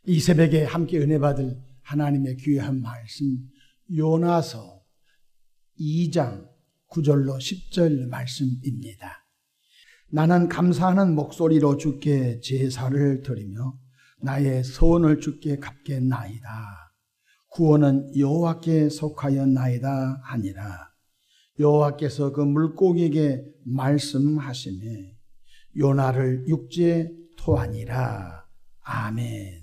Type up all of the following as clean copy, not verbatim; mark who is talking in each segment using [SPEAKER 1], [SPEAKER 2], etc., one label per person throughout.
[SPEAKER 1] 이 새벽에 함께 은혜 받을 하나님의 귀한 말씀, 요나서 2장 9절로 10절 말씀입니다. 나는 감사하는 목소리로 주께 제사를 드리며 나의 소원을 주께 갚겠나이다. 구원은 여호와께 속하였나이다 하니라. 여호와께서 그 물고기에게 말씀하시매 요나를 육지에 토하니라. 아멘.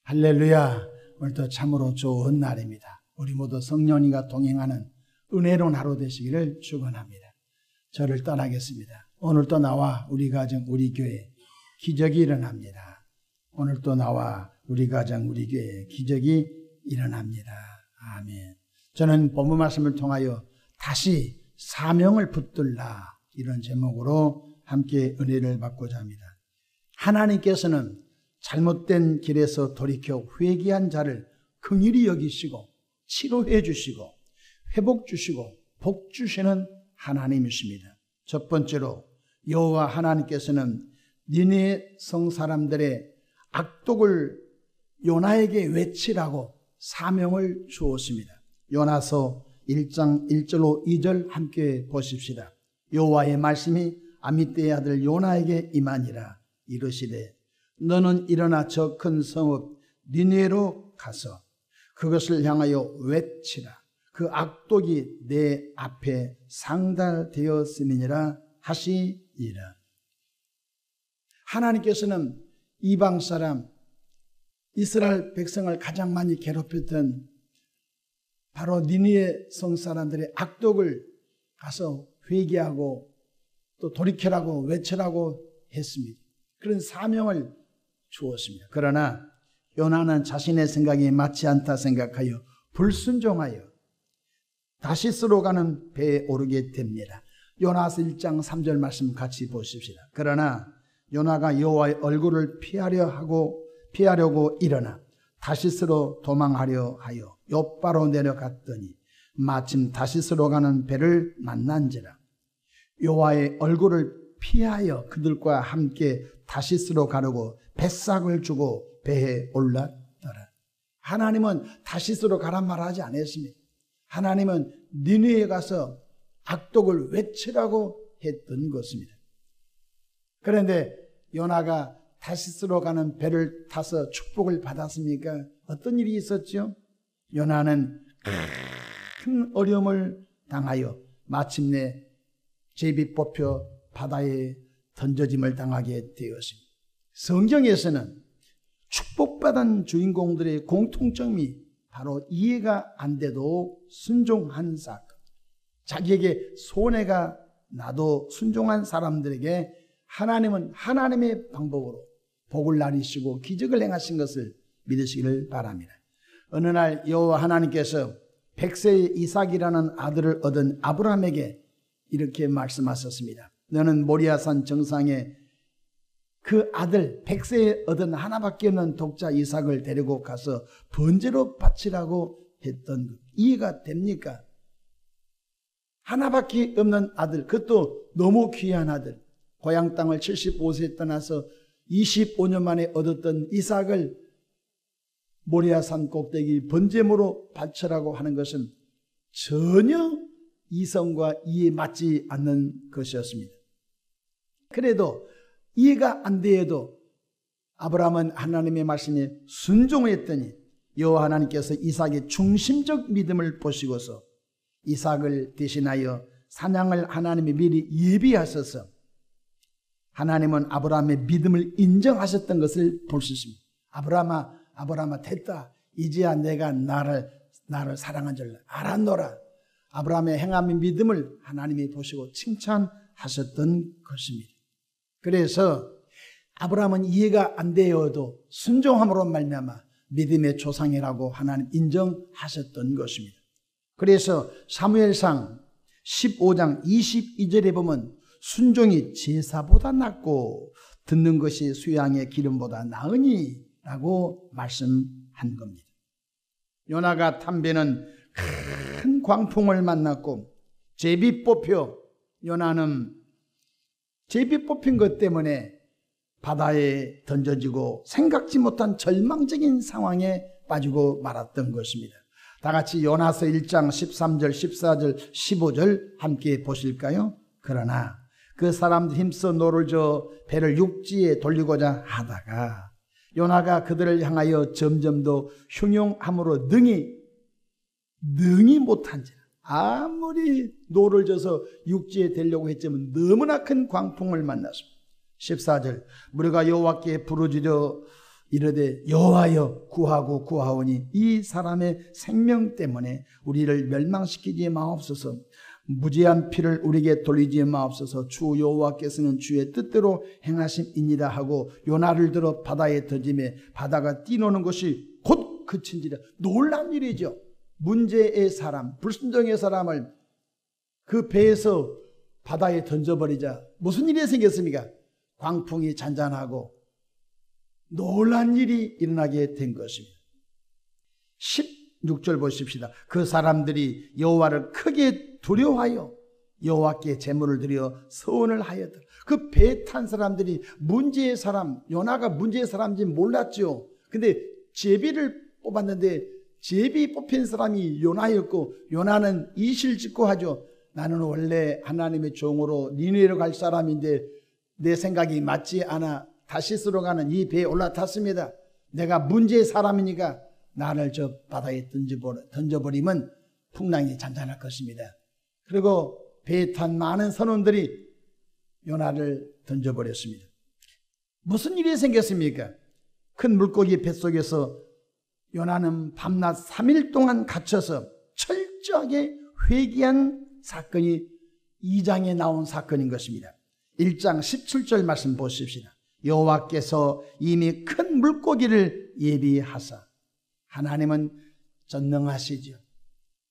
[SPEAKER 1] 할렐루야. 오늘도 참으로 좋은 날입니다. 우리 모두 성령님과 동행하는 은혜로운 하루 되시기를 축원합니다. 저를 떠나겠습니다. 오늘도 나와 우리 가정 우리 교회 기적이 일어납니다. 오늘도 나와 우리 가정 우리 교회 기적이 일어납니다. 아멘. 저는 본문 말씀을 통하여 다시 사명을 붙들라, 이런 제목으로 함께 은혜를 받고자 합니다. 하나님께서는 잘못된 길에서 돌이켜 회개한 자를 긍휼히 여기시고 치료해 주시고 회복 주시고 복 주시는 하나님이십니다. 첫 번째로 여호와 하나님께서는 니느웨 성 사람들의 악독을 요나에게 외치라고 사명을 주었습니다. 요나서 1장 1절로 2절 함께 보십시다. 여호와의 말씀이 아미떼의 아들 요나에게 임하니라. 이르시되 너는 일어나 저 큰 성읍 니느웨로 가서 그것을 향하여 외치라. 그 악독이 내 앞에 상달되었음이니라 하시니라. 하나님께서는 이방 사람 이스라엘 백성을 가장 많이 괴롭혔던 바로 니느웨 성 사람들의 악독을 가서 회개하고 또 돌이켜라고 외치라고 했습니다. 그런 사명을 주었습니다. 그러나 요나는 자신의 생각이 맞지 않다 생각하여 불순종하여 다시스로 가는 배에 오르게 됩니다. 요나서 1장 3절 말씀 같이 보십시다. 그러나 요나가 여호와의 얼굴을 피하려고 일어나 다시스로 도망하려 하여 욥바로 내려갔더니 마침 다시스로 가는 배를 만난지라. 여호와의 얼굴을 피하여 그들과 함께 다시스로 가려고 뱃삭을 주고 배에 올랐더라. 하나님은 다시스로 가란 말을 하지 않았습니다. 하나님은 니느웨에 가서 악독을 외치라고 했던 것입니다. 그런데 요나가 다시스로 가는 배를 타서 축복을 받았습니까? 어떤 일이 있었죠? 요나는 큰 어려움을 당하여 마침내 제비 뽑혀 바다에 던져짐을 당하게 되었습니다. 성경에서는 축복받은 주인공들의 공통점이 바로 이해가 안 돼도 순종한 사건, 자기에게 손해가 나도 순종한 사람들에게 하나님은 하나님의 방법으로 복을 나리시고 기적을 행하신 것을 믿으시기를 바랍니다. 어느 날 여호와 하나님께서 100세의 이삭이라는 아들을 얻은 아브라함에게 이렇게 말씀하셨습니다. 너는 모리아산 정상에 그 아들 100세에 얻은 하나밖에 없는 독자 이삭을 데리고 가서 번제로 바치라고 했던 것 이해가 됩니까? 하나밖에 없는 아들, 그것도 너무 귀한 아들, 고향 땅을 75세에 떠나서 25년 만에 얻었던 이삭을 모리아산 꼭대기 번제물로 바치라고 하는 것은 전혀 이성과 이해 맞지 않는 것이었습니다. 그래도 이해가 안 돼도 아브라함은 하나님의 말씀에 순종했더니 여호와 하나님께서 이삭의 중심적 믿음을 보시고서 이삭을 대신하여 사냥을 하나님이 미리 예비하셔서 하나님은 아브라함의 믿음을 인정하셨던 것을 볼 수 있습니다. 아브라함아 됐다. 이제야 내가 나를 사랑한 줄 알았노라. 아브라함의 행함의 믿음을 하나님이 보시고 칭찬하셨던 것입니다. 그래서 아브라함은 이해가 안 되어도 순종함으로 말미암아 믿음의 조상이라고 하나님 인정하셨던 것입니다. 그래서 사무엘상 15장 22절에 보면 순종이 제사보다 낫고 듣는 것이 수양의 기름보다 나으니 라고 말씀한 겁니다. 요나가 탄 배는 큰 광풍을 만났고 제비 뽑혀 요나는 제비 뽑힌 것 때문에 바다에 던져지고 생각지 못한 절망적인 상황에 빠지고 말았던 것입니다. 다 같이 요나서 1장 13절, 14절, 15절 함께 보실까요? 그러나 그 사람들 힘써 노를 저어 배를 육지에 돌리고자 하다가 요나가 그들을 향하여 점점 더 흉용함으로 능히 못한지라. 아무리 노를 져서 육지에 되려고 했지만 너무나 큰 광풍을 만났습니다. 14절 무리가 여호와께 부르짖어 이르되 여호와여 구하고 구하오니 이 사람의 생명 때문에 우리를 멸망시키지 마옵소서. 무죄한 피를 우리에게 돌리지 마옵소서. 주 여호와께서는 주의 뜻대로 행하심이니라 하고 요나를 들어 바다에 던지매 바다가 뛰노는 것이 곧 그친지라. 놀란 일이죠. 문제의 사람, 불순종의 사람을 그 배에서 바다에 던져버리자 무슨 일이 생겼습니까? 광풍이 잔잔하고 놀란 일이 일어나게 된 것입니다. 16절 보십시다. 그 사람들이 여호와를 크게 두려워하여 여호와께 제물을 드려 서원을 하였더라. 그 배 탄 사람들이 문제의 사람, 요나가 문제의 사람인지 몰랐죠. 근데 제비를 뽑았는데 제비 뽑힌 사람이 요나였고 요나는 이실직고하죠. 나는 원래 하나님의 종으로 니느웨로 갈 사람인데 내 생각이 맞지 않아 다시스로 가는 이 배에 올라탔습니다. 내가 문제의 사람이니까 나를 저 바다에 던져버리면 풍랑이 잔잔할 것입니다. 그리고 배에 탄 많은 선원들이 요나를 던져버렸습니다. 무슨 일이 생겼습니까? 큰 물고기 뱃속에서 요나는 밤낮 3일 동안 갇혀서 철저하게 회개한 사건이 2장에 나온 사건인 것입니다. 1장 17절 말씀 보십시다. 여호와께서 이미 큰 물고기를 예비하사. 하나님은 전능하시죠.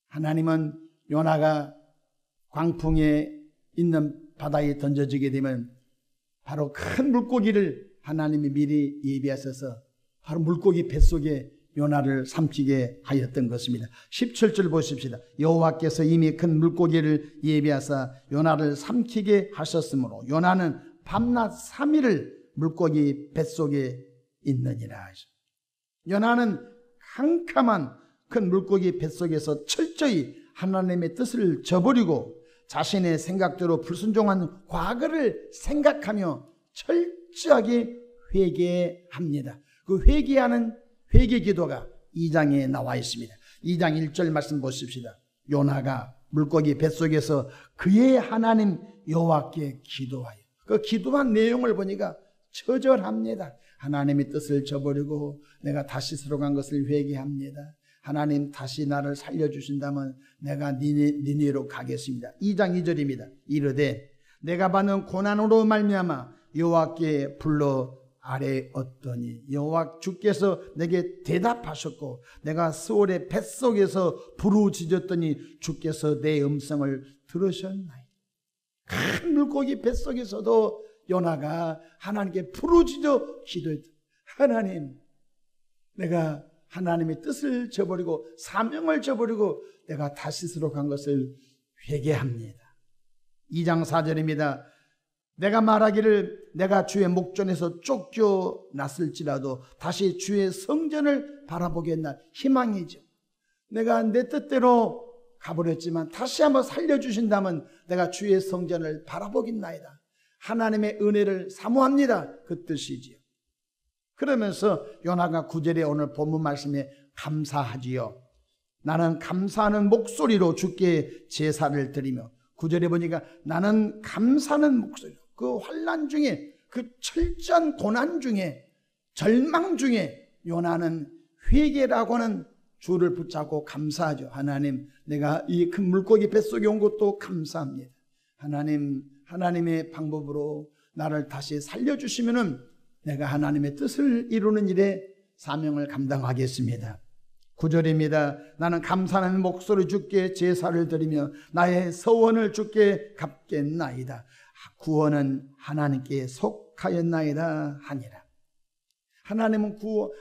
[SPEAKER 1] 하나님은 요나가 광풍에 있는 바다에 던져지게 되면 바로 큰 물고기를 하나님이 미리 예비하셔서 바로 물고기 뱃속에 요나를 삼키게 하였던 것입니다. 17절 보십시다. 여호와께서 이미 큰 물고기를 예비하사 요나를 삼키게 하셨으므로 요나는 밤낮 3일을 물고기 뱃속에 있느니라. 요나는 캄캄한 큰 물고기 뱃속에서 철저히 하나님의 뜻을 저버리고 자신의 생각대로 불순종한 과거를 생각하며 철저하게 회개합니다. 그 회개하는 회개 기도가 2장에 나와 있습니다. 2장 1절 말씀 보십시다. 요나가 물고기 뱃속에서 그의 하나님 여호와께 기도하여. 그 기도한 내용을 보니까 처절합니다. 하나님의 뜻을 저버리고 내가 다시스로 간 것을 회개합니다. 하나님 다시 나를 살려주신다면 내가 니느웨로 가겠습니다. 2장 2절입니다. 이르되 내가 받는 고난으로 말미암아 여호와께 불러 아뢰었더니 여호와 주께서 내게 대답하셨고 내가 스올의 뱃속에서 부르짖었더니 주께서 내 음성을 들으셨나이다. 큰 물고기 뱃속에서도 요나가 하나님께 부르짖어 기도했다. 하나님, 내가 하나님의 뜻을 저버리고 사명을 저버리고 내가 다시스로 간 것을 회개합니다. 2장 4절입니다. 내가 말하기를 내가 주의 목전에서 쫓겨났을지라도 다시 주의 성전을 바라보겠나. 희망이죠. 내가 내 뜻대로 가버렸지만 다시 한번 살려주신다면 내가 주의 성전을 바라보겠나이다. 하나님의 은혜를 사모합니다. 그 뜻이지요. 그러면서 요나가 9절에 오늘 본문 말씀에 감사하지요. 나는 감사하는 목소리로 주께 제사를 드리며 9절에 보니까 나는 감사하는 목소리로 그 환난 중에 그 철저한 고난 중에 절망 중에 요나는 회개라고 하는 주를 붙잡고 감사하죠. 하나님, 내가 이 큰 물고기 뱃속에 온 것도 감사합니다. 하나님, 하나님의 방법으로 나를 다시 살려주시면은 내가 하나님의 뜻을 이루는 일에 사명을 감당하겠습니다. 9절입니다. 나는 감사하는 목소리 주께 제사를 드리며 나의 서원을 주께 갚겠나이다. 구원은 하나님께 속하였나이다 하니라.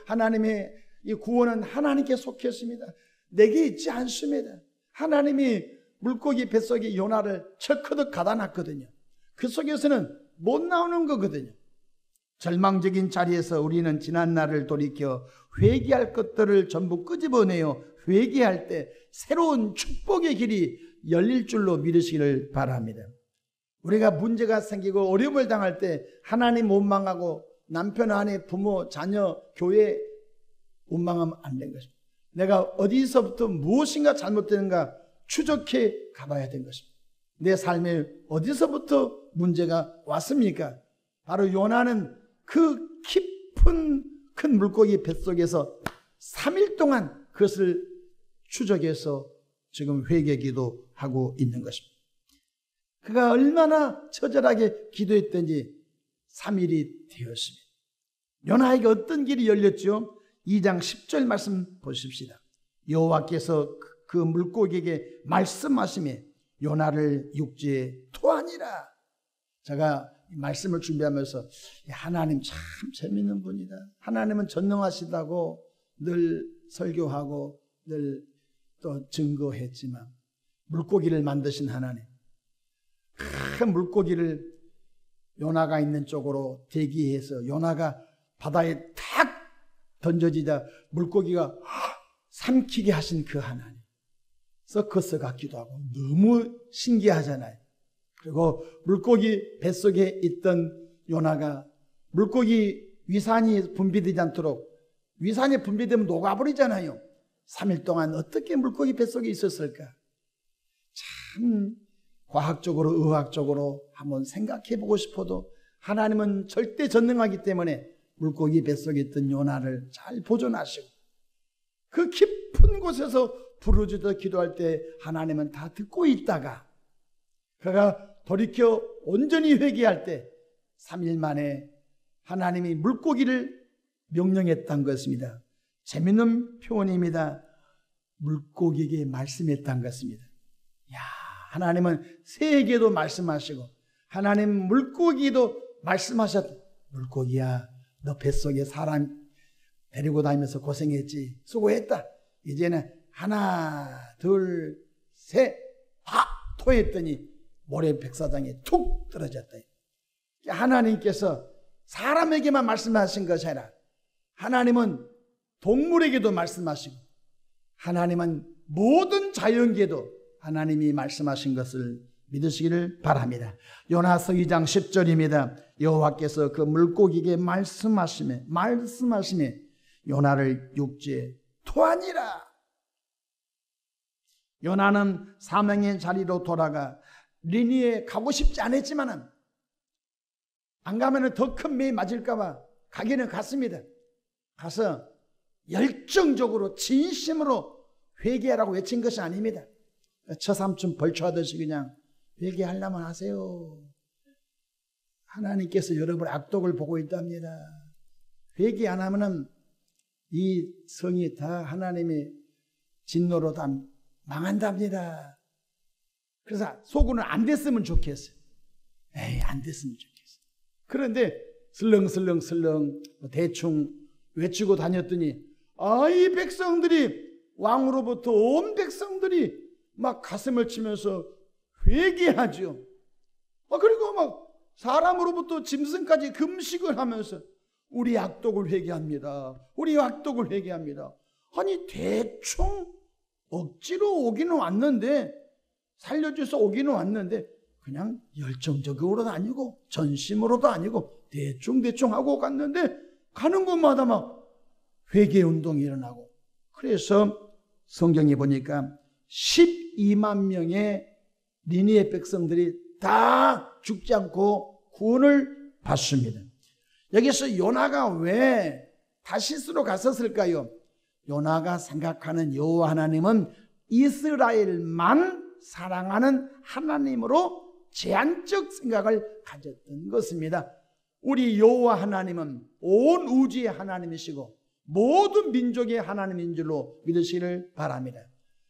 [SPEAKER 1] 하나님의 이 구원은 하나님께 속했습니다. 내게 있지 않습니다. 하나님이 물고기 뱃속에 요나를 철커덕 가다 놨거든요. 그 속에서는 못 나오는 거거든요. 절망적인 자리에서 우리는 지난 날을 돌이켜 회개할 것들을 전부 끄집어내어 회개할 때 새로운 축복의 길이 열릴 줄로 믿으시기를 바랍니다. 우리가 문제가 생기고 어려움을 당할 때 하나님 원망하고 남편, 아내, 부모, 자녀, 교회 원망하면 안 되는 것입니다. 내가 어디서부터 무엇인가 잘못되는가 추적해 가봐야 되는 것입니다. 내 삶에 어디서부터 문제가 왔습니까? 바로 요나는 그 깊은 큰 물고기 뱃속에서 3일 동안 그것을 추적해서 지금 회개 기도하고 있는 것입니다. 그가 얼마나 처절하게 기도했던지 3일이 되었습니다. 요나에게 어떤 길이 열렸죠? 2장 10절 말씀 보십시다. 여호와께서 그 물고기에게 말씀하시며 요나를 육지에 토하니라. 제가 이 말씀을 준비하면서 하나님 참 재밌는 분이다. 하나님은 전능하시다고 늘 설교하고 늘 또 증거했지만 물고기를 만드신 하나님, 큰 물고기를 요나가 있는 쪽으로 대기해서 요나가 바다에 탁 던져지자 물고기가 삼키게 하신 그 하나님, 서커스 같기도 하고 너무 신기하잖아요. 그리고 물고기 뱃속에 있던 요나가 물고기 위산이 분비되지 않도록, 위산이 분비되면 녹아버리잖아요. 3일 동안 어떻게 물고기 뱃속에 있었을까? 참 과학적으로 의학적으로 한번 생각해 보고 싶어도 하나님은 절대 전능하기 때문에 물고기 뱃속에 있던 요나를 잘 보존하시고 그 깊은 곳에서 부르짖어 기도할 때 하나님은 다 듣고 있다가 그가 돌이켜 온전히 회개할 때 3일 만에 하나님이 물고기를 명령했다는 것입니다. 재밌는 표현입니다. 물고기에게 말씀했다는 것입니다. 야, 하나님은 새에게도 말씀하시고 하나님 물고기도 말씀하셨다. 물고기야, 너 뱃속에 사람 데리고 다니면서 고생했지. 수고했다. 이제는 하나, 둘, 셋, 토했더니 모래 백사장에 툭 떨어졌다. 하나님께서 사람에게만 말씀하신 것이 아니라 하나님은 동물에게도 말씀하시고 하나님은 모든 자연계도 하나님이 말씀하신 것을 믿으시기를 바랍니다. 요나서 2장 10절입니다. 여호와께서 그 물고기에게 말씀하시며 요나를 육지에 토하니라. 요나는 사명의 자리로 돌아가 니느웨에 가고 싶지 않았지만은 안 가면은 더 큰 매 맞을까봐 가기는 갔습니다. 가서 열정적으로 진심으로 회개하라고 외친 것이 아닙니다. 처삼촌 벌초하듯이 그냥 회개하려면 하세요. 하나님께서 여러분 악독을 보고 있답니다. 회개 안 하면은 이 성이 다 하나님의 진노로 다 망한답니다. 그래서 속으로는 안 됐으면 좋겠어요. 에이, 안 됐으면 좋겠어요. 그런데 슬렁슬렁 대충 외치고 다녔더니 이 백성들이 왕으로부터 온 백성들이 막 가슴을 치면서 회개하죠. 그리고 막 사람으로부터 짐승까지 금식을 하면서 우리 악독을 회개합니다. 우리 악독을 회개합니다. 아니 대충 억지로 오기는 왔는데 살려줘서 오기는 왔는데 그냥 열정적으로도 아니고 전심으로도 아니고 대충 하고 갔는데 가는 곳마다 막 회개운동이 일어나고 그래서 성경에 보니까 12만 명의 니느웨 백성들이 다 죽지 않고 구원을 받습니다. 여기서 요나가 왜 다시스로 갔었을까요? 요나가 생각하는 여호와 하나님은 이스라엘만 사랑하는 하나님으로 제한적 생각을 가졌던 것입니다. 우리 여호와 하나님은 온 우주의 하나님이시고 모든 민족의 하나님인 줄로 믿으시기를 바랍니다.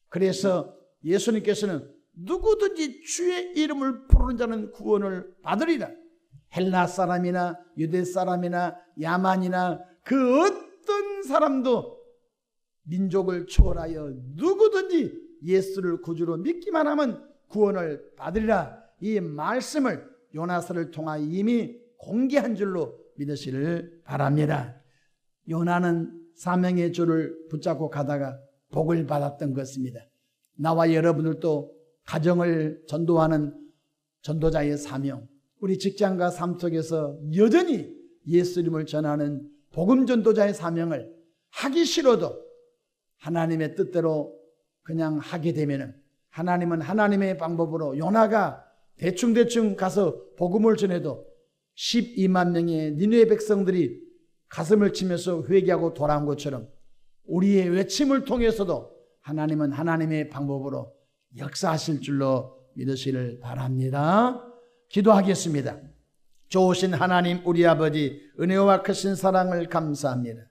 [SPEAKER 1] 그래서 예수님께서는 누구든지 주의 이름을 부르는 자는 구원을 받으리라. 헬라 사람이나 유대 사람이나 야만이나 그 어떤 사람도 민족을 초월하여 누구든지 예수를 구주로 믿기만 하면 구원을 받으리라. 이 말씀을 요나서를 통하여 이미 공개한 줄로 믿으시를 바랍니다. 요나는 사명의 줄을 붙잡고 가다가 복을 받았던 것입니다. 나와 여러분들도 가정을 전도하는 전도자의 사명, 우리 직장과 삶 속에서 여전히 예수 이름을 전하는 복음 전도자의 사명을 하기 싫어도 하나님의 뜻대로 그냥 하게 되면은, 하나님은 하나님의 방법으로 요나가 대충 가서 복음을 전해도 12만 명의 니느웨 백성들이 가슴을 치면서 회개하고 돌아온 것처럼 우리의 외침을 통해서도 하나님은 하나님의 방법으로 역사하실 줄로 믿으시를 바랍니다. 기도하겠습니다. 좋으신 하나님 우리 아버지, 은혜와 크신 사랑을 감사합니다.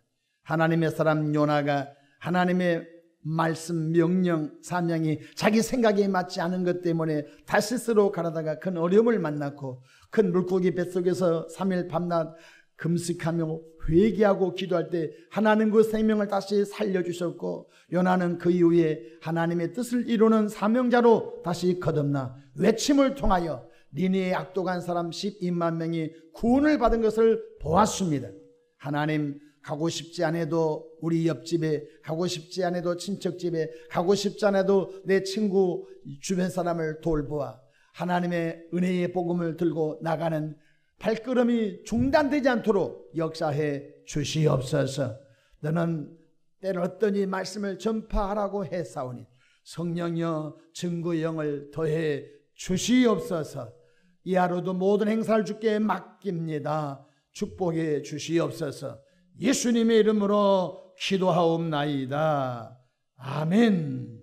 [SPEAKER 1] 하나님의 사람 요나가 하나님의 말씀, 명령, 사명이 자기 생각에 맞지 않은 것 때문에 다시스로 가다가 큰 어려움을 만났고 큰 물고기 뱃속에서 3일 밤낮 금식하며 회개하고 기도할 때 하나님 그 생명을 다시 살려주셨고, 요나는 그 이후에 하나님의 뜻을 이루는 사명자로 다시 거듭나 외침을 통하여 니느웨에 악독한 사람 12만 명이 구원을 받은 것을 보았습니다. 하나님, 가고 싶지 않아도 우리 옆집에, 가고 싶지 않아도 친척집에, 가고 싶지 않아도 내 친구 주변 사람을 돌보아 하나님의 은혜의 복음을 들고 나가는 발걸음이 중단되지 않도록 역사해 주시옵소서. 너는 때로 어떠니 말씀을 전파하라고 했사오니 성령여 증거의 영을 더해 주시옵소서. 이 하루도 모든 행사를 주께 맡깁니다. 축복해 주시옵소서. 예수님의 이름으로 기도하옵나이다. 아멘.